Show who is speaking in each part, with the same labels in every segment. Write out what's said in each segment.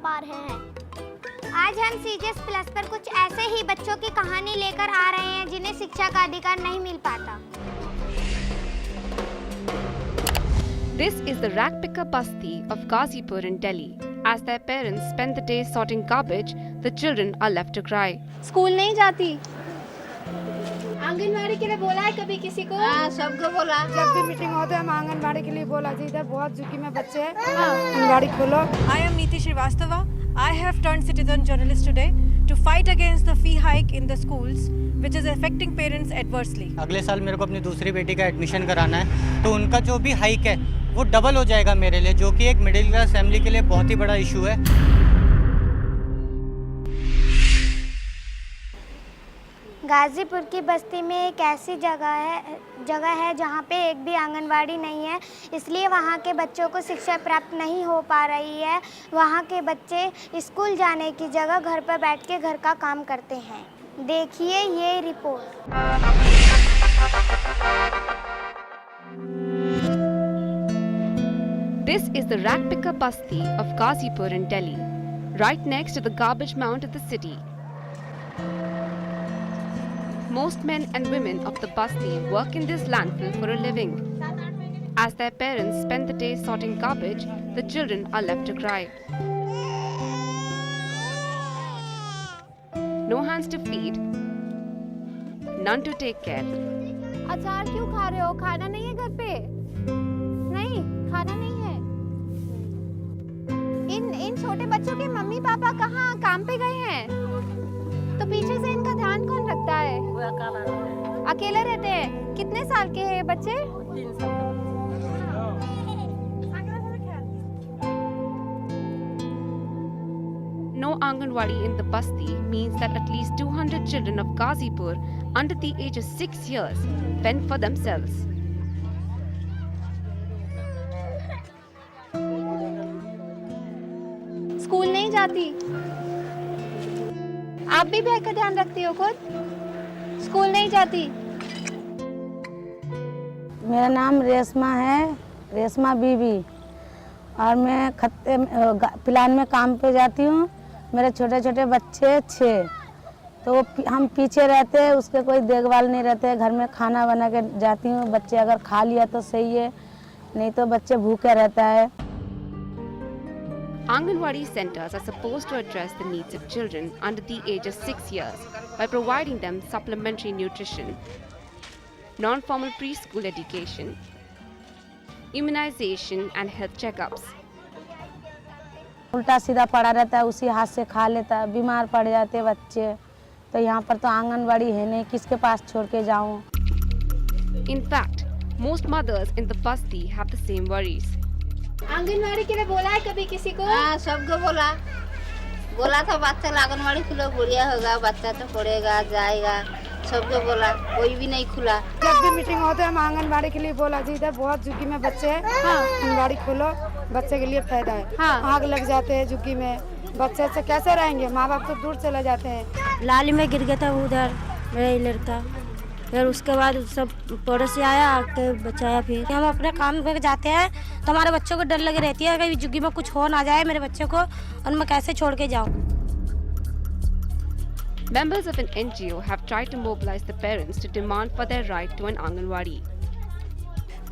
Speaker 1: पा रहे हैं। आज हम सीजीएस प्लस पर कुछ ऐसे ही बच्चों की कहानी लेकर आ रहे हैं जिन्हें शिक्षा का अधिकार नहीं मिल पाता।
Speaker 2: This is the rag picker basti of Ghazipur in Delhi. As their parents spend the day sorting garbage, the children are left to cry.
Speaker 3: School नहीं जाती? आंगनवाड़ी के लिए बोला है कभी किसी को?
Speaker 4: हाँ, सबको बोला।
Speaker 5: जब भी मीटिंग होता है हम आंगनबाड़ी के लिए बोला जी, इधर बहुत झुग्गी में बच्चे हैं, आंगनबाड़ी खोलो।
Speaker 6: I am Neeti Srivastava. I have turned citizen journalist today to fight against the fee hike in the schools, which is affecting parents adversely.
Speaker 7: अगले साल मेरे को अपनी दूसरी बेटी का एडमिशन कराना है, तो उनका जो भी हाइक है वो डबल हो जाएगा मेरे लिए, जो कि एक मिडिल क्लास फैमिली के लिए बहुत ही बड़ा इशू है।
Speaker 1: गाजीपुर की बस्ती में एक ऐसी जगह है जहाँ पे एक भी आंगनवाड़ी नहीं है, इसलिए वहाँ के बच्चों को शिक्षा प्राप्त नहीं हो पा रही है। वहाँ के बच्चे स्कूल जाने की जगह घर पर बैठ के घर का काम करते हैं। देखिए ये report.
Speaker 2: This is the rag picker basti of Ghazipur in Delhi, right next to the garbage mound of the city. Most men and women of the basti work in this landfill for a living. As their parents spend the day sorting garbage, the children are left to cry. No hands to feed, none to take care.
Speaker 3: अचार क्यों खा रहे हो? खाना नहीं है घर पे? नहीं, खाना नहीं है। इन छोटे बच्चों के मम्मी पापा कहाँ काम पे गए हैं? तो पीछे से इनका ध्यान कौन रखता है? अकेले रहते हैं। कितने साल के हैं ये बच्चे?
Speaker 6: 3 साल।
Speaker 2: No Anganwadi in the basti means that at least 200 children of Ghazipur under the age of 6 years fend for themselves.
Speaker 3: School नहीं जाती? आप भी बहन का ध्यान रखती हो खुद? स्कूल नहीं जाती?
Speaker 4: मेरा नाम रेशमा है, रेशमा बीबी, और मैं प्लान में काम पे जाती हूँ। मेरे छोटे छोटे बच्चे 6, तो हम पीछे रहते हैं, उसके कोई देखभाल नहीं रहते। घर में खाना बना के जाती हूँ, बच्चे अगर खा लिया तो सही है, नहीं तो बच्चे भूखे रहता है।
Speaker 2: Anganwadi centers are supposed to address the needs of children under the age of 6 years by providing them supplementary nutrition, non-formal preschool education, immunization and health checkups.
Speaker 4: उल्टा सीधा पड़ा रहता है, उसी हाथ से खा लेता है, बीमार पड़ जाते हैं बच्चे। तो यहाँ पर तो आंगनबाड़ी है नहीं, किसके पास छोड़ के जाऊँ?
Speaker 2: In fact, most mothers in the basti have the same worries.
Speaker 3: Anganwadi के लिए बोला है कभी किसी को?
Speaker 4: हाँ, सबको बोला था बच्चा आंगनबाड़ी खुला, बढ़िया होगा, बच्चा तो पढ़ेगा जाएगा, सबको बोला, कोई भी नहीं खुला।
Speaker 5: जब भी मीटिंग होता है हम आंगनबाड़ी के लिए बोला जी, इधर बहुत झुग्गी में बच्चे हैं, आंगनबाड़ी खोलो, बच्चे के लिए फायदा है। आग लग जाते हैं झुग्गी में, बच्चे से कैसे रहेंगे? माँ बाप तो दूर चले जाते हैं।
Speaker 8: लाली में गिर गया था उधर मेरा लड़का, फिर उसके बाद सब पड़ोसी आया, आके बचाया। फिर हम अपने काम पे जाते हैं तो हमारे बच्चों को डर लगी रहती है, कहीं झुग्गी में कुछ हो ना जाए मेरे बच्चों को, और मैं कैसे छोड़ के जाऊँ।
Speaker 2: Members of an NGO have tried to mobilize the parents to demand for their right to an Anganwadi.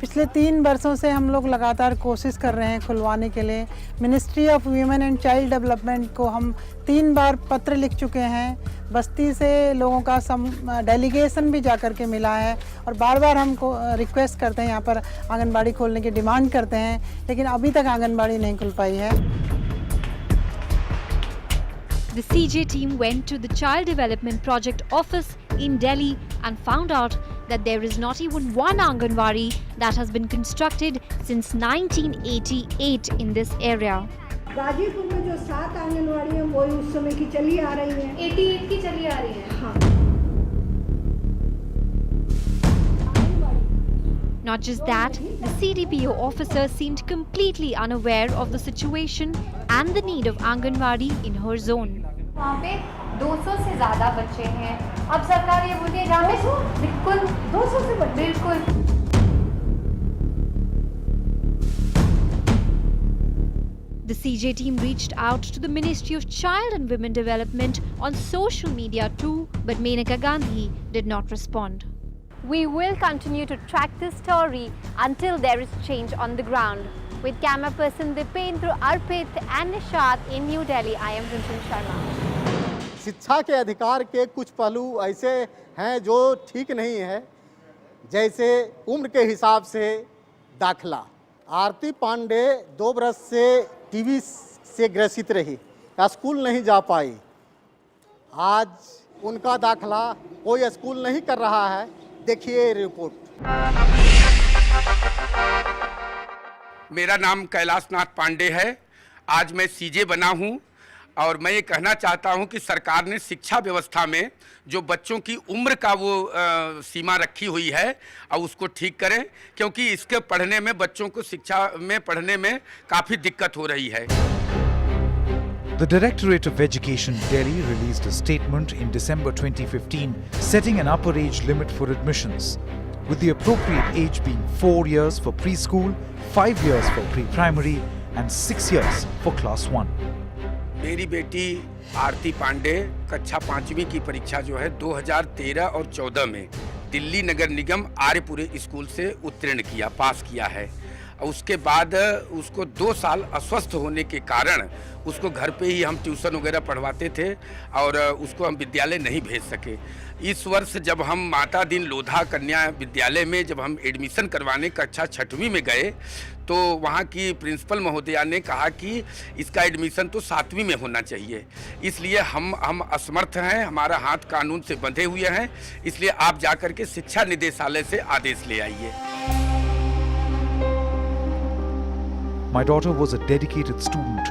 Speaker 9: पिछले 3 वर्षों से हम लोग लगातार कोशिश कर रहे हैं खुलवाने के लिए। Ministry of women and child development को हम 3 बार पत्र लिख चुके हैं। बस्ती से लोगों का डेलीगेशन भी जा कर के मिला है, और बार बार हमको रिक्वेस्ट करते हैं, यहाँ पर आंगनबाड़ी खोलने की डिमांड करते हैं, लेकिन अभी तक आंगनबाड़ी नहीं खुल पाई है।
Speaker 10: The CJ team went to the Child Development Project office in Delhi and found out that there is not even one Anganwadi that has been constructed since 1988 in this area.
Speaker 5: Ghazipur में जो 7 आंगनबाड़ी हैं वो उस समय की चली आ रही हैं।
Speaker 3: 88 की चली आ रही है।
Speaker 5: हाँ।
Speaker 10: Not just that, the CDPO officer seemed completely unaware of the situation and the need of Anganwadi in her zone.
Speaker 3: वहाँ पे 200 से ज़्यादा बच्चे हैं। अब सरकार ये बोलती है जहाँ पे बिल्कुल 200 से बच्चे बिल्कुल।
Speaker 10: The CJ team reached out to the Ministry of Child and Women Development on social media too, but Menaka Gandhi did not respond.
Speaker 3: We will continue to track this story until there is change on the ground. With camera person Dipendra, Arpit and Nishat in New Delhi, I am Rinjin Sharma.
Speaker 11: शिक्षा के अधिकार के कुछ पहलू ऐसे हैं जो ठीक नहीं है, जैसे उम्र के हिसाब से दाखला। आरती पांडे 2 बरस से टीबी से ग्रसित रही, स्कूल नहीं जा पाई। आज उनका दाखला कोई स्कूल नहीं कर रहा है। देखिए रिपोर्ट।
Speaker 12: मेरा नाम कैलाशनाथ पांडे है। आज मैं सीजे बना हूं और मैं ये कहना चाहता हूं कि सरकार ने शिक्षा व्यवस्था में जो बच्चों की उम्र का वो सीमा रखी हुई है और उसको ठीक करें, क्योंकि इसके पढ़ने में बच्चों को शिक्षा में पढ़ने में काफ़ी दिक्कत हो रही है।
Speaker 13: The Directorate of Education Delhi released a statement in December 2015 setting an upper age limit for admissions, with the appropriate age being 4 years for preschool, 5 years for pre-primary and 6 years for class 1.
Speaker 12: मेरी बेटी आरती पांडे कक्षा 5वीं की परीक्षा जो है 2013 और 14 में दिल्ली नगर निगम आर्यपुरे स्कूल से उत्तीर्ण किया, पास किया है। उसके बाद उसको 2 साल अस्वस्थ होने के कारण उसको घर पे ही हम ट्यूशन वगैरह पढ़वाते थे और उसको हम विद्यालय नहीं भेज सके। इस वर्ष जब हम माता दीन लोधा कन्या विद्यालय में जब हम एडमिशन करवाने कक्षा 6वीं में गए तो वहाँ की प्रिंसिपल महोदया ने कहा कि इसका एडमिशन तो 7वीं में होना चाहिए, इसलिए हम असमर्थ हैं, हमारा हाथ कानून से बंधे हुए हैं, इसलिए आप जाकर के शिक्षा निदेशालय से आदेश ले आइए।
Speaker 13: My daughter was a dedicated student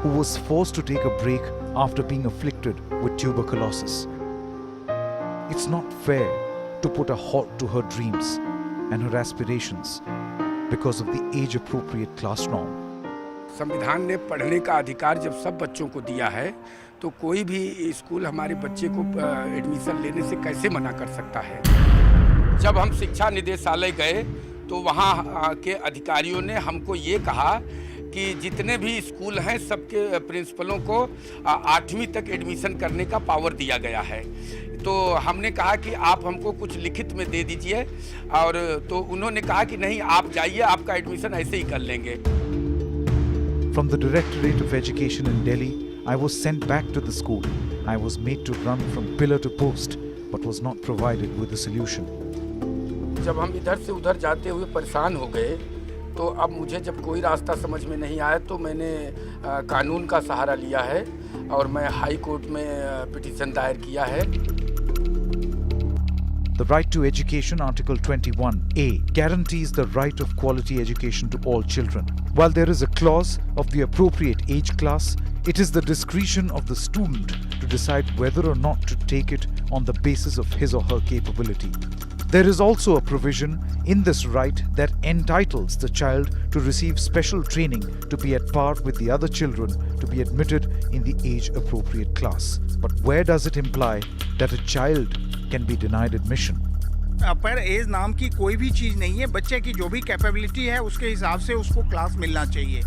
Speaker 13: who was forced to take a break after being afflicted with tuberculosis. It's not fair to put a halt to her dreams and her aspirations because of the age-appropriate class norm.
Speaker 12: संविधान ने पढ़ने का अधिकार जब सब बच्चों को दिया है तो कोई भी स्कूल हमारे बच्चे को एडमिशन लेने से कैसे मना कर सकता है। जब हम शिक्षा निदेशालय गए तो वहाँ के अधिकारियों ने हमको ये कहा कि जितने भी स्कूल हैं सबके प्रिंसिपलों को 8वीं तक एडमिशन करने का पावर दिया गया है। तो हमने कहा कि आप हमको कुछ लिखित में दे दीजिए, और तो उन्होंने कहा कि नहीं, आप जाइए, आपका एडमिशन ऐसे ही कर लेंगे।
Speaker 13: From the Directorate of Education in Delhi, I was sent back to the school. I was made to run from pillar to post, but was not provided with a solution.
Speaker 12: जब हम इधर से उधर जाते हुए परेशान हो गए तो अब मुझे जब कोई रास्ता समझ में नहीं आया तो मैंने कानून का सहारा लिया है और मैं हाई कोर्ट में पिटीशन दायर किया है।
Speaker 13: The Right to Education, Article 21A, guarantees the right of quality education to all children. While there is a clause of the appropriate age class, it is the discretion of the student to decide whether or not to take it on the basis of his or her capability. There is also a provision in this right that entitles the child to receive special training to be at par with the other children to be admitted in the age-appropriate class. But where does it imply that a child can be denied admission?
Speaker 14: Upper as नाम की कोई भी चीज़ नहीं है। बच्चे की जो भी कैपेबिलिटी है उसके हिसाब से उसको क्लास मिलना चाहिए।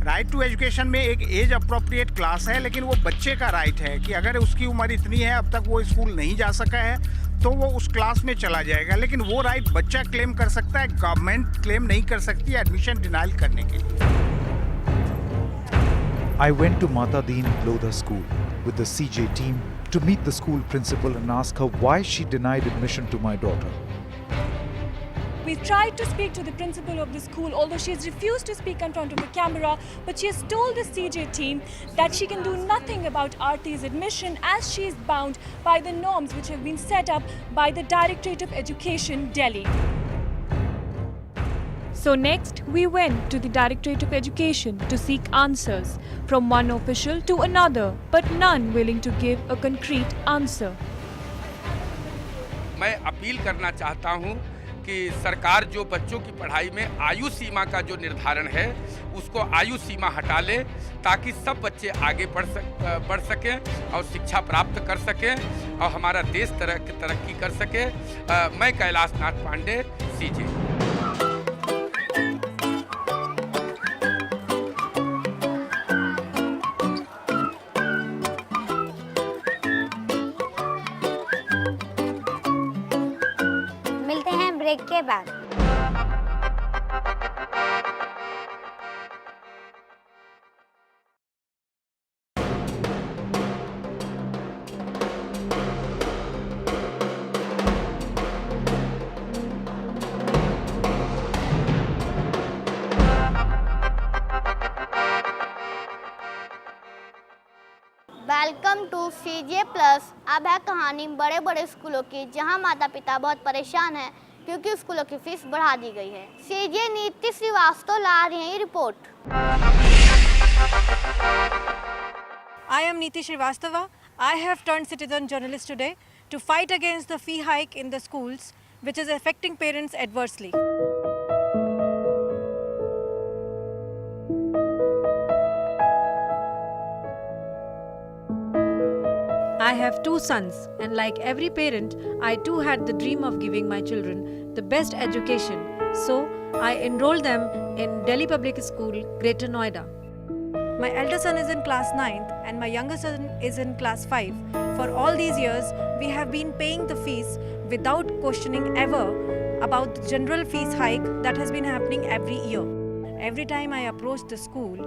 Speaker 14: राइट टू एजुकेशन में एक एज अप्रोप्रिएट क्लास है, लेकिन वो बच्चे का राइट है कि अगर उसकी उम्र इतनी है, अब तक वो स्कूल नहीं जा सका है, तो वो उस क्लास में चला जाएगा। लेकिन वो राइट बच्चा क्लेम कर सकता है, गवर्नमेंट क्लेम नहीं कर सकती एडमिशन डिनाइल करने के लिए।
Speaker 13: I went to Mata Deen Lodha School with the CJ team to meet the school principal and ask her why she denied admission to my daughter.
Speaker 15: We tried to speak to the principal of the school, although she has refused to speak in front of the camera, but she has told the CJ team that she can do nothing about Aarti's admission as she is bound by the norms which have been set up by the Directorate of Education, Delhi. So next, we went to the Directorate of Education to seek answers from one official to another, but none willing to give a concrete answer.
Speaker 12: मैं appeal करना चाहता हूं कि सरकार जो बच्चों की पढ़ाई में आयु सीमा का जो निर्धारण है उसको आयु सीमा हटा ले, ताकि सब बच्चे आगे बढ़ सकें और शिक्षा प्राप्त कर सकें और हमारा देश तरक्की कर सके। मैं कैलाशनाथ पांडे, सीजे।
Speaker 1: ब्रेक के बाद।
Speaker 16: Welcome to CJ plus. अब है कहानी बड़े बड़े स्कूलों की, जहां माता पिता बहुत परेशान हैं क्योंकि स्कूलों की फीस बढ़ा दी गई है। CJ नीति श्रीवास्तव ला रही हैं ये report.
Speaker 6: I am Niti Srivastava. I have turned citizen journalist today to fight against the fee hike in the schools, which is affecting parents adversely. I have 2 sons, and like every parent, I too had the dream of giving my children the best education. So, I enrolled them in Delhi Public School, Greater Noida. My elder son is in class 9th and my younger son is in class 5. For all these years, we have been paying the fees without questioning ever about the general fees hike that has been happening every year. Every time I approached the school,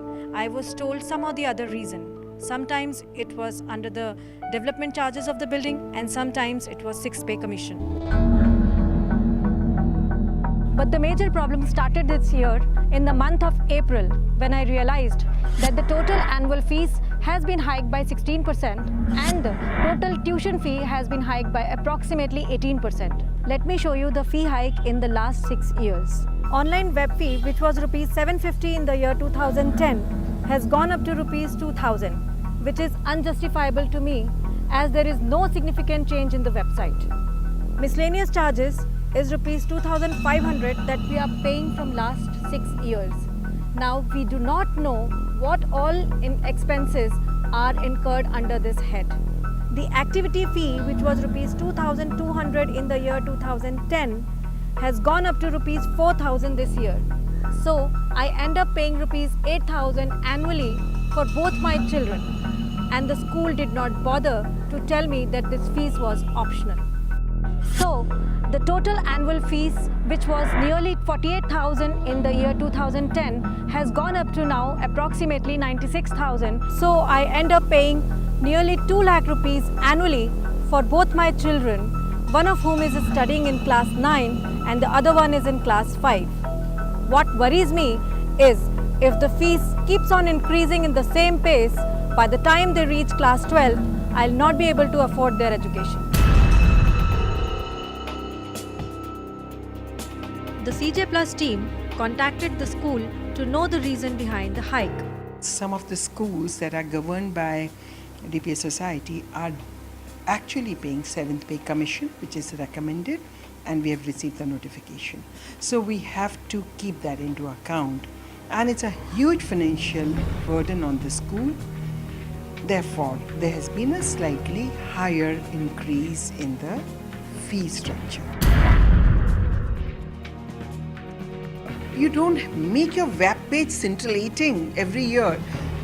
Speaker 6: I was told some or the other reason. Sometimes it was under the development charges of the building and sometimes it was 6 pay commission. But the major problem started this year in the month of April when I realized that the total annual fees has been hiked by 16% and the total tuition fee has been hiked by approximately 18%. Let me show you the fee hike in the last 6 years. Online web fee, which was rupees 750 in the year 2010, has gone up to rupees 2000, which is unjustifiable to me as there is no significant change in the website. Miscellaneous charges is rupees 2500 that we are paying from last 6 years. Now we do not know what all expenses are incurred under this head. The activity fee, which was rupees 2200 in the year 2010, has gone up to rupees 4000 this year. So I end up paying rupees 8000 annually for both my children, and the school did not bother to tell me that this fees was optional. So the total annual fees, which was nearly 48,000 in the year 2010, has gone up to now approximately 96,000. So I end up paying nearly 2 lakh rupees annually for both my children, one of whom is studying in class 9 and the other one is in class 5. What worries me is if the fees keeps on increasing in the same pace, by the time they reach class 12, I'll not be able to afford their education. The CJ Plus team contacted the school to know the reason behind the hike.
Speaker 17: Some of the schools that are governed by DPS Society are actually paying 7th pay commission, which is recommended, and we have received the notification. So we have to keep that into account, and it's a huge financial burden on the school. Therefore, there has been a slightly higher increase in the fee structure. You don't make your web page scintillating every year.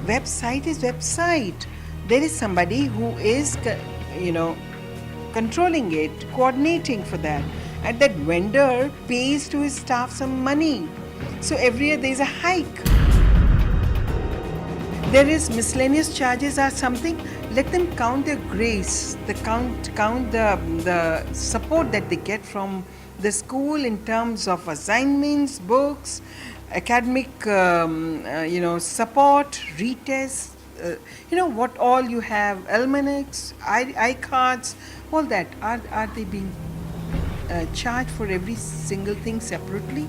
Speaker 17: Website is website. There is somebody who is, controlling it, coordinating for that. And that vendor pays to his staff some money. So every year there is a hike. There is miscellaneous charges or something. Let them count their grace, count the support that they get from the school in terms of assignments, books, academic, support, retests, what all you have, almanacs, I-cards, all that. Are they being charged for every single thing separately?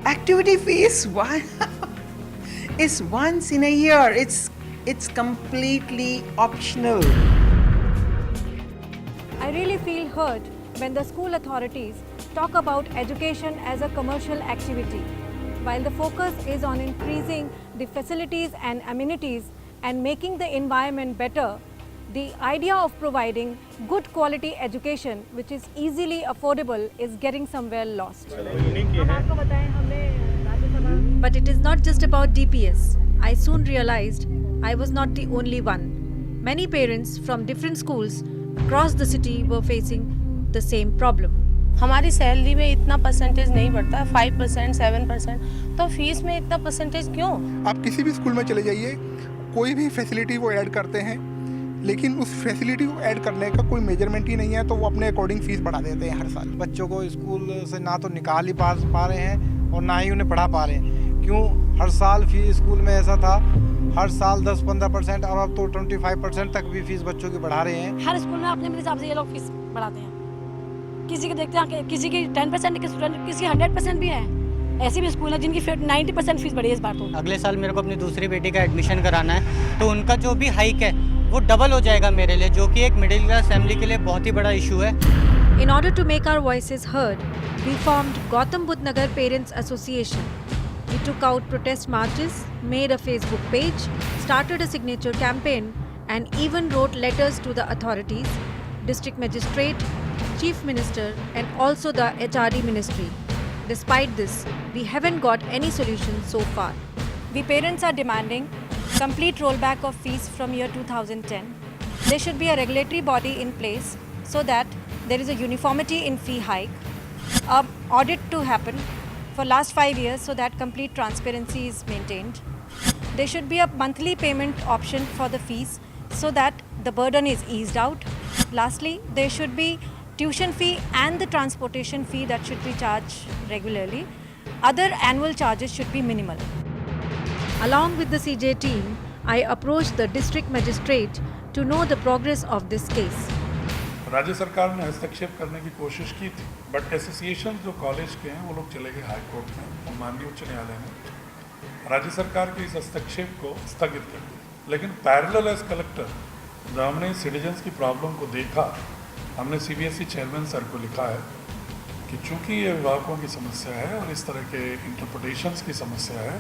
Speaker 17: Activity fee is once in a year. It's completely optional.
Speaker 6: I really feel hurt when the school authorities talk about education as a commercial activity. While the focus is on increasing the facilities and amenities and making the environment better, the idea of providing good quality education, which is easily affordable, is getting somewhere lost. But it is not just about DPS. I soon realized I was not the only one. Many parents from different schools across the city were facing the same problem.
Speaker 18: हमारी salary में इतना percentage नहीं बढ़ता, 5%, 7%, तो fees में इतना percentage क्यों?
Speaker 19: आप किसी भी स्कूल में चले जाइए, कोई भी फैसिलिटी वो ऐड करते हैं, लेकिन उस फैसिलिटी को ऐड करने का कोई मेजरमेंट ही नहीं है, तो वो अपने अकॉर्डिंग फीस बढ़ा देते हैं हर साल।
Speaker 20: बच्चों को स्कूल से ना तो निकाल ही पा रहे हैं और ना ही उन्हें पढ़ा पा रहे हैं। क्यों? हर साल फीस स्कूल में ऐसा था, हर साल 10-15% और अब तो 25% तक भी फीस बच्चों की बढ़ा रहे हैं।
Speaker 21: हर स्कूल में अपने हिसाब से ये लोग फीस बढ़ाते हैं। किसी के देखते हैं किसी की 10% के स्टूडेंट, किसी 100% भी है। ऐसे भी स्कूल है जिनकी 90% फीस बढ़ी है इस बार। तो
Speaker 7: अगले साल मेरे को अपनी दूसरी बेटी का एडमिशन कराना है, तो उनका जो भी हाइक है वो डबल हो जाएगा मेरे लिए, जो कि एक मिडिल क्लास फैमिली के लिए बहुत ही बड़ा इशू है।
Speaker 6: In order to make our voices heard, we formed Gautam Budh Nagar Parents Association. We took out protest marches, made a Facebook page, started a signature campaign, and even wrote letters to the authorities, District Magistrate, Chief Minister, and also the HRD Ministry. Despite this, we haven't got any solution so far.
Speaker 21: We parents are demanding complete rollback of fees from year 2010. There should be a regulatory body in place so that there is a uniformity in fee hike. An audit to happen for last 5 years so that complete transparency is maintained. There should be a monthly payment option for the fees so that the burden is eased out. Lastly, there should be tuition fee and the transportation fee that should be charged regularly. Other annual charges should be minimal.
Speaker 6: Along with the CJ team, I approached the district magistrate to know the progress of this case.
Speaker 22: राज्य सरकार ने हस्तक्षेप करने की कोशिश की थी, but association जो कॉलेज के हैं वो लोग चले गए हाई कोर्ट में और माननीय उच्च न्यायालय ने राज्य सरकार के इस हस्तक्षेप को स्थगित कर दिया। लेकिन पैरेलल एज कलेक्टर जब हमने सिटीजन्स की प्रॉब्लम को देखा, हमने CBSE चेयरमैन सर को लिखा है कि चूंकि ये अभिभावकों की समस्या है और इस तरह के इंटरप्रिटेशंस की समस्या है,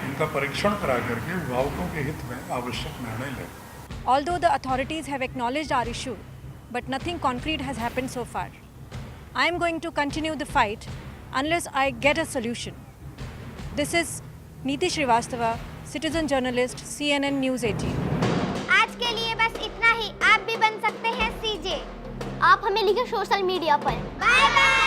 Speaker 22: इनका परीक्षण करा करके अभिभावकों के हित में आवश्यक निर्णय लें।
Speaker 21: Although the authorities have acknowledged our issue, but nothing concrete has happened so far. I am going to continue the fight unless I get a solution. This is Neeti Srivastava, citizen journalist, CNN News 18.
Speaker 16: आज के लिए बस इतना ही। आप भी बन सकते हैं CJ। आप हमें लिखें सोशल मीडिया पर। Bye bye.